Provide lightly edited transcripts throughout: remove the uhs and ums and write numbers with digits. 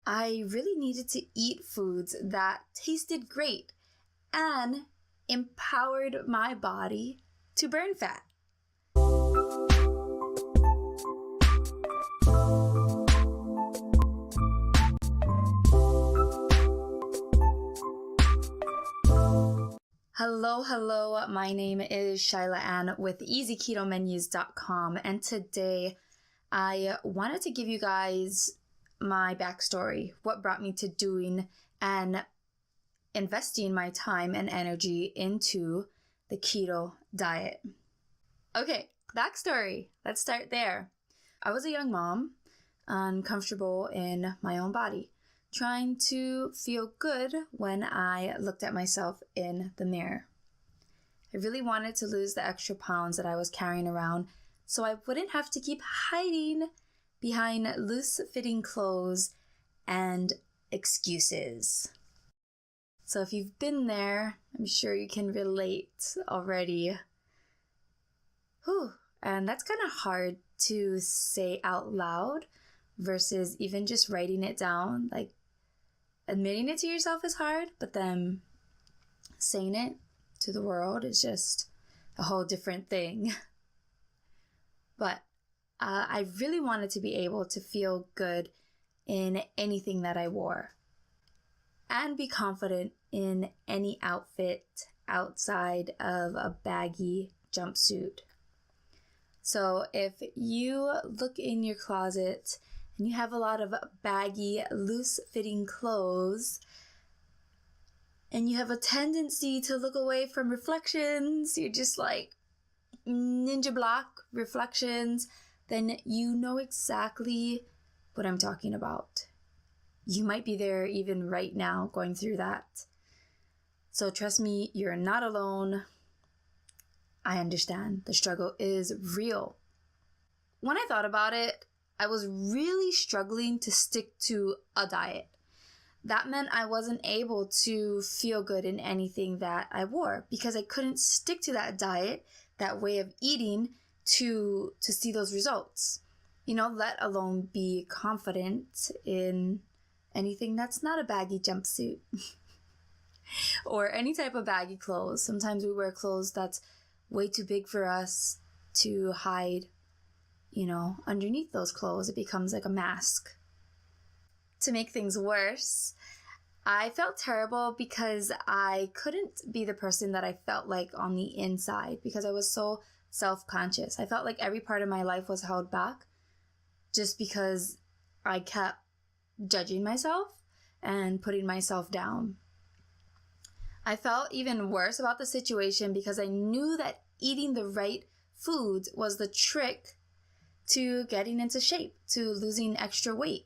I really needed to eat foods that tasted great and empowered my body to burn fat. Hello, my name is Shyla Ann with EasyKetoMenus.com, and today I wanted to give you guys my backstory, what brought me to doing and investing my time and energy into the keto diet. Okay, backstory. Let's start there. I was a young mom, uncomfortable in my own body, trying to feel good when I looked at myself in the mirror. I really wanted to lose the extra pounds that I was carrying around so I wouldn't have to keep hiding behind loose-fitting clothes and excuses. So if you've been there, I'm sure you can relate already. And that's kind of hard to say out loud versus even just writing it down. Like, admitting it to yourself is hard, but then saying it to the world is just a whole different thing. But I really wanted to be able to feel good in anything that I wore and be confident in any outfit outside of a baggy jumpsuit. So if you look in your closet and you have a lot of baggy, loose-fitting clothes, and you have a tendency to look away from reflections, you're just like ninja block reflections, then you know exactly what I'm talking about. You might be there even right now going through that. So trust me, you're not alone. I understand. The struggle is real. When I thought about it, I was really struggling to stick to a diet. That meant I wasn't able to feel good in anything that I wore because I couldn't stick to that diet, that way of eating to see those results. Let alone be confident in anything that's not a baggy jumpsuit or any type of baggy clothes. Sometimes we wear clothes that's way too big for us to hide, underneath those clothes. It becomes like a mask. To make things worse, I felt terrible because I couldn't be the person that I felt like on the inside because I was so self-conscious. I felt like every part of my life was held back just because I kept judging myself and putting myself down. I felt even worse about the situation because I knew that eating the right foods was the trick to getting into shape, to losing extra weight.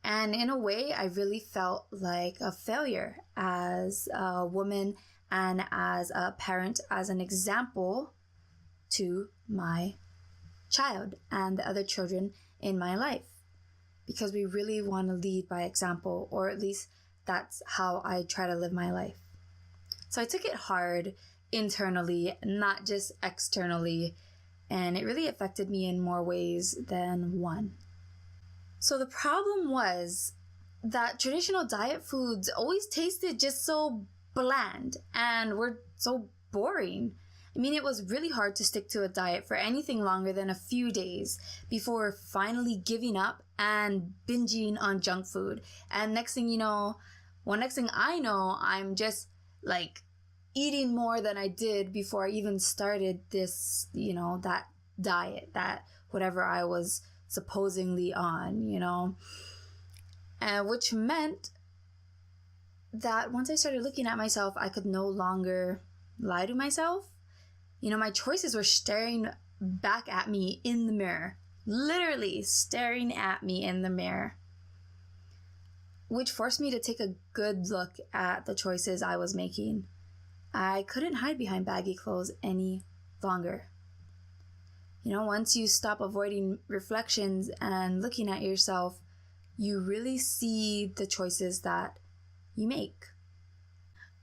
And in a way, I really felt like a failure as a woman and as a parent, as an example to my child and the other children in my life. Because we really want to lead by example, or at least that's how I try to live my life. So I took it hard internally, not just externally, and it really affected me in more ways than one. So the problem was that traditional diet foods always tasted just so bland and were so boring. It was really hard to stick to a diet for anything longer than a few days before finally giving up and binging on junk food. And next thing I know, I'm just like eating more than I did before I even started this, that diet, that whatever I was supposedly on, and which meant that once I started looking at myself, I could no longer lie to myself. My choices were staring back at me in the mirror, literally staring at me in the mirror, which forced me to take a good look at the choices I was making. I couldn't hide behind baggy clothes any longer. Once you stop avoiding reflections and looking at yourself, you really see the choices that you make.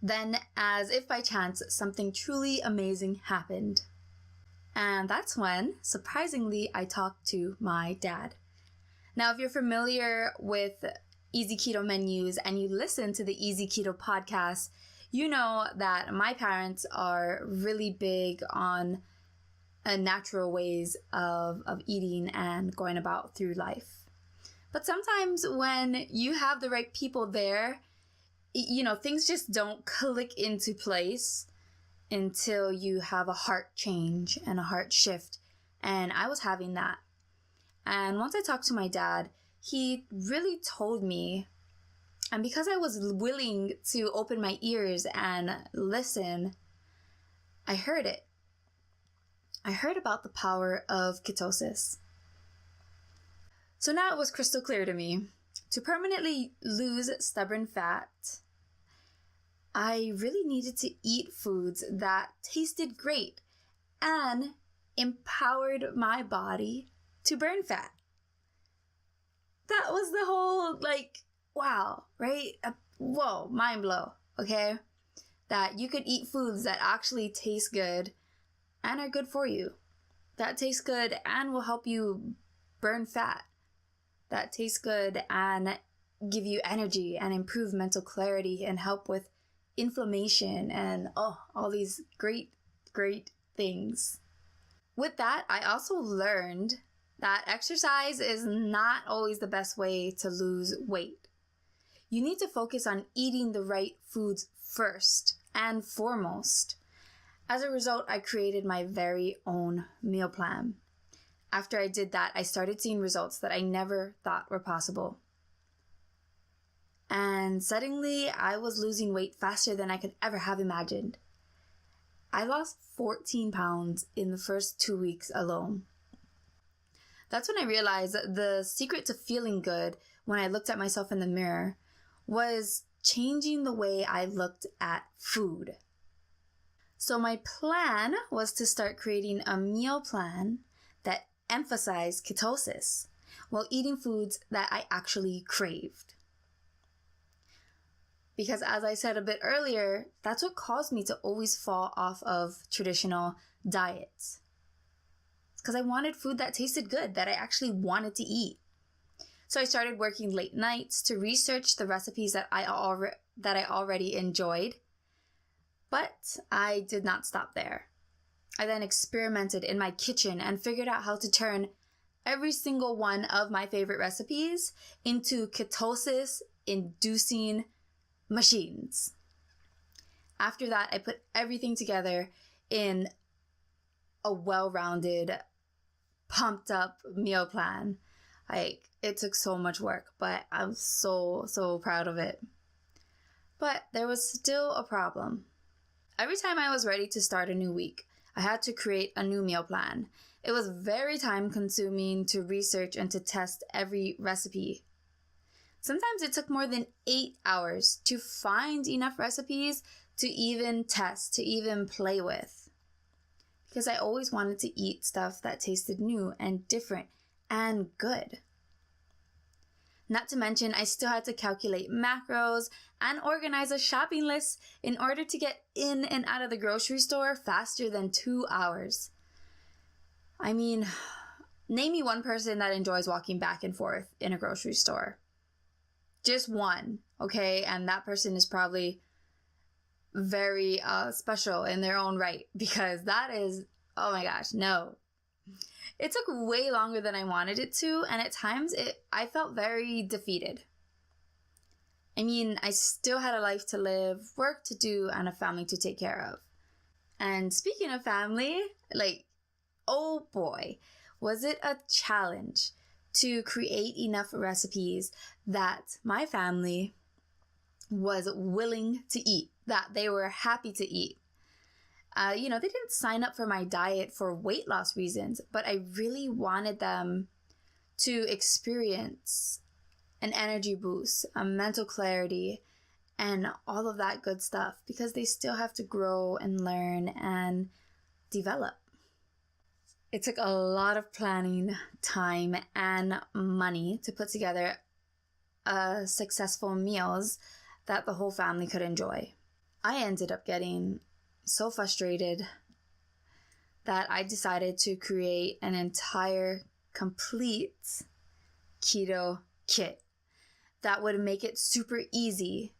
Then, as if by chance, something truly amazing happened. And that's when, surprisingly, I talked to my dad. Now, if you're familiar with Easy Keto menus and you listen to the Easy Keto podcast, you know that my parents are really big on natural ways of eating and going about through life. But sometimes when you have the right people there, things just don't click into place until you have a heart change and a heart shift. And I was having that. And once I talked to my dad, he really told me, and because I was willing to open my ears and listen, I heard it. I heard about the power of ketosis. So now it was crystal clear to me. To permanently lose stubborn fat, I really needed to eat foods that tasted great and empowered my body to burn fat. That was the whole, wow, right? Whoa, mind blow, okay? That you could eat foods that actually taste good and are good for you. That taste good and will help you burn fat. That taste good and give you energy and improve mental clarity and help with inflammation and all these great things. With that, I also learned that exercise is not always the best way to lose weight. You need to focus on eating the right foods first and foremost. As a result, I created my very own meal plan. After I did that, I started seeing results that I never thought were possible. And suddenly, I was losing weight faster than I could ever have imagined. I lost 14 pounds in the first 2 weeks alone. That's when I realized that the secret to feeling good when I looked at myself in the mirror was changing the way I looked at food. So my plan was to start creating a meal plan that emphasized ketosis while eating foods that I actually craved. Because as I said a bit earlier, that's what caused me to always fall off of traditional diets. It's because I wanted food that tasted good, that I actually wanted to eat. So I started working late nights to research the recipes that I already enjoyed. But I did not stop there. I then experimented in my kitchen and figured out how to turn every single one of my favorite recipes into ketosis-inducing machines. After that, I put everything together in a well-rounded, pumped-up meal plan. It took so much work, but I'm so proud of it. But there was still a problem. Every time I was ready to start a new week, I had to create a new meal plan. It was very time-consuming to research and to test every recipe. Sometimes it took more than 8 hours to find enough recipes to even test, to even play with. Because I always wanted to eat stuff that tasted new and different and good. Not to mention, I still had to calculate macros and organize a shopping list in order to get in and out of the grocery store faster than 2 hours. I mean, name me one person that enjoys walking back and forth in a grocery store. Just one, okay? And that person is probably very special in their own right, because that is, oh my gosh, no. It took way longer than I wanted it to, and at times I felt very defeated. I mean, I still had a life to live, work to do, and a family to take care of. And speaking of family, oh boy, was it a challenge to create enough recipes that my family was willing to eat, that they were happy to eat. They didn't sign up for my diet for weight loss reasons, but I really wanted them to experience an energy boost, a mental clarity, and all of that good stuff, because they still have to grow and learn and develop. It took a lot of planning, time, and money to put together successful meals that the whole family could enjoy. I ended up getting so frustrated that I decided to create an entire complete keto kit that would make it super easy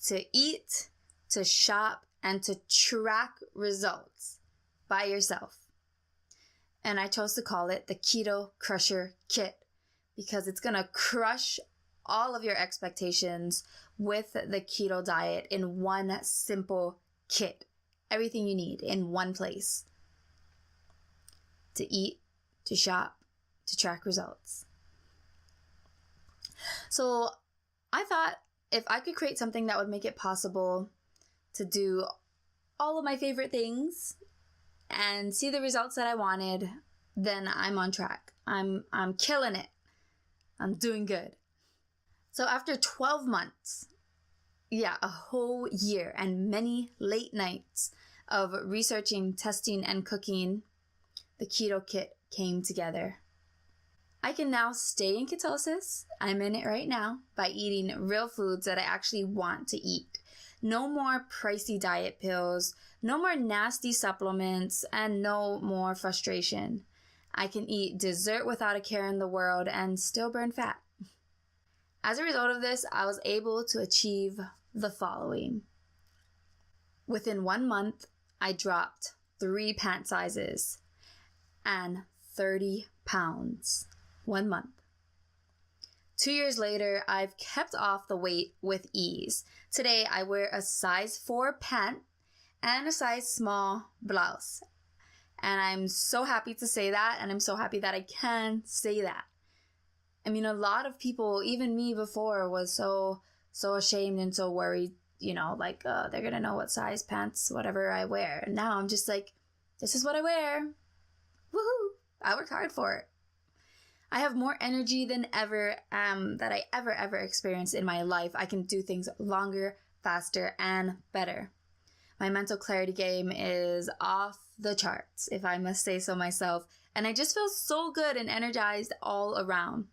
to eat, to shop, and to track results by yourself. And I chose to call it the Keto Crusher Kit because it's going to crush all of your expectations with the keto diet in one simple kit. Everything you need in one place. To eat, to shop, to track results. So I thought if I could create something that would make it possible to do all of my favorite things and see the results that I wanted, then I'm on track. I'm killing it. I'm doing good. So after 12 months, a whole year and many late nights of researching, testing, and cooking, the keto kit came together. I can now stay in ketosis. I'm in it right now by eating real foods that I actually want to eat. No more pricey diet pills, no more nasty supplements, and no more frustration. I can eat dessert without a care in the world and still burn fat. As a result of this, I was able to achieve the following. Within 1 month, I dropped 3 pant sizes and 30 pounds. 1 month. 2 years later, I've kept off the weight with ease. Today, I wear a size 4 pant and a size small blouse. And I'm so happy to say that, and I'm so happy that I can say that. I mean, a lot of people, even me before, was so ashamed and so worried, they're going to know what size pants, whatever I wear. And now I'm just like, this is what I wear. Woohoo! I worked hard for it. I have more energy than ever that I ever experienced in my life. I can do things longer, faster, and better. My mental clarity game is off the charts, if I must say so myself. And I just feel so good and energized all around.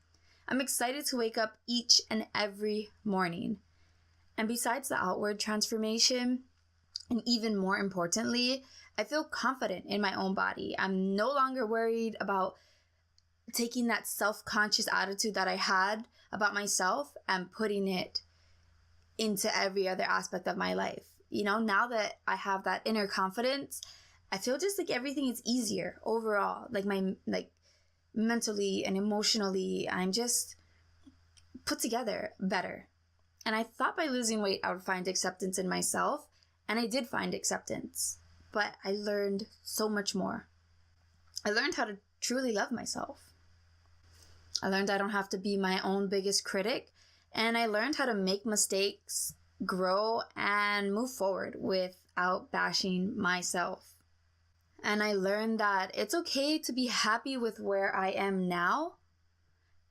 I'm excited to wake up each and every morning. And besides the outward transformation, and even more importantly, I feel confident in my own body. I'm no longer worried about taking that self-conscious attitude that I had about myself and putting it into every other aspect of my life. Now that I have that inner confidence, I feel just like everything is easier overall. Mentally and emotionally, I'm just put together better. And I thought by losing weight, I would find acceptance in myself. And I did find acceptance, but I learned so much more. I learned how to truly love myself. I learned I don't have to be my own biggest critic, and I learned how to make mistakes, grow, and move forward without bashing myself. And I learned that it's okay to be happy with where I am now,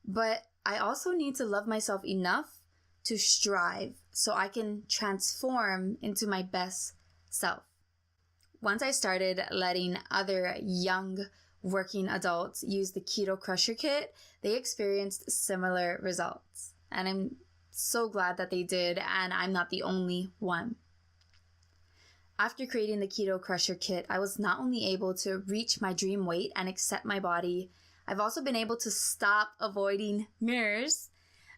but I also need to love myself enough to strive so I can transform into my best self. Once I started letting other young working adults use the Keto Crusher Kit, they experienced similar results. And I'm so glad that they did, and I'm not the only one. After creating the Keto Crusher Kit, I was not only able to reach my dream weight and accept my body, I've also been able to stop avoiding mirrors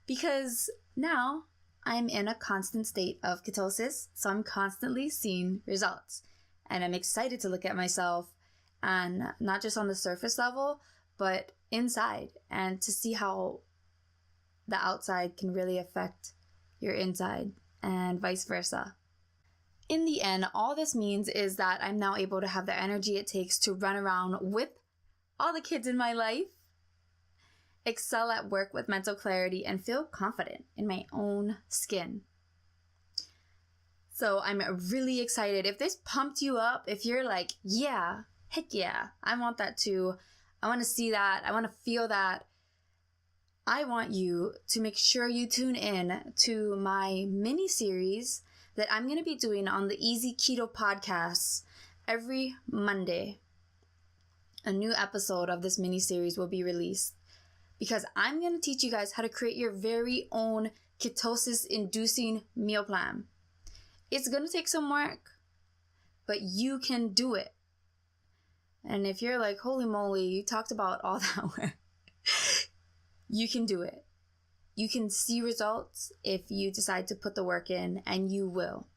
because now I'm in a constant state of ketosis, so I'm constantly seeing results. And I'm excited to look at myself, and not just on the surface level, but inside, and to see how the outside can really affect your inside and vice versa. In the end, all this means is that I'm now able to have the energy it takes to run around with all the kids in my life, excel at work with mental clarity, and feel confident in my own skin. So I'm really excited. If this pumped you up, if you're like, yeah, heck yeah, I want that too. I want to see that. I want to feel that. I want you to make sure you tune in to my mini series that I'm going to be doing on the Easy Keto podcast every Monday. A new episode of this mini series will be released because I'm going to teach you guys how to create your very own ketosis inducing meal plan. It's going to take some work, but you can do it. And if you're like, holy moly, you talked about all that work, you can do it. you can see results if you decide to put the work in, and you will.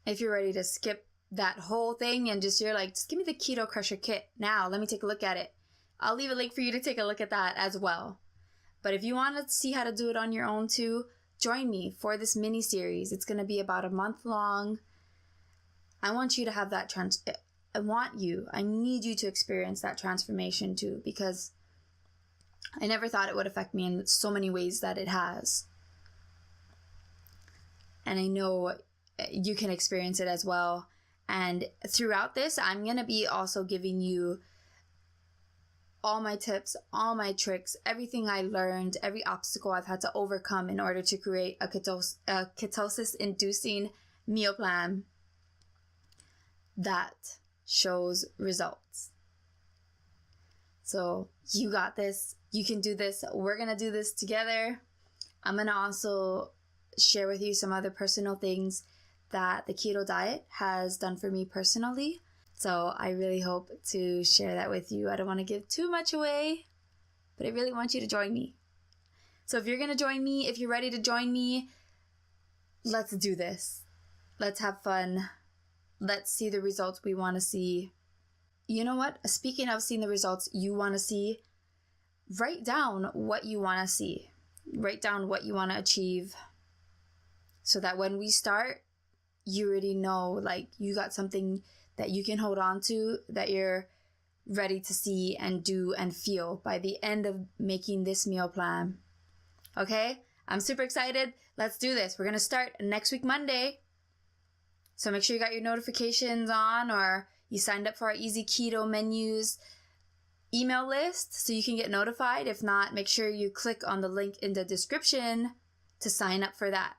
If you're ready to skip that whole thing and just give me the Keto Crusher kit now, let me take a look at it. I'll leave a link for you to take a look at that as well. But if you want to see how to do it on your own too, join me for this mini series. It's going to be about a month long. I want you to have that I need you to experience that transformation too, because I never thought it would affect me in so many ways that it has. And I know you can experience it as well. And throughout this, I'm going to be also giving you all my tips, all my tricks, everything I learned, every obstacle I've had to overcome in order to create a ketosis-inducing meal plan that shows results. So you got this. You can do this. We're going to do this together. I'm going to also share with you some other personal things that the keto diet has done for me personally. So I really hope to share that with you. I don't want to give too much away, but I really want you to join me. So if you're going to join me, if you're ready to join me, let's do this. Let's have fun. Let's see the results we want to see. You know what? Speaking of seeing the results you want to see, write down what you want to see. Write down what you want to achieve so that when we start, you already know, you got something that you can hold on to, that you're ready to see and do and feel by the end of making this meal plan. Okay? I'm super excited. Let's do this. We're going to start next week, Monday. So make sure you got your notifications on, or you signed up for our Easy Keto Menus email list so you can get notified. If not, make sure you click on the link in the description to sign up for that.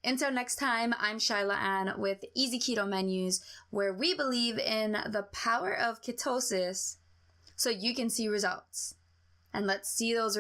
Until next time, I'm Shyla Ann with Easy Keto Menus, where we believe in the power of ketosis so you can see results. And let's see those results.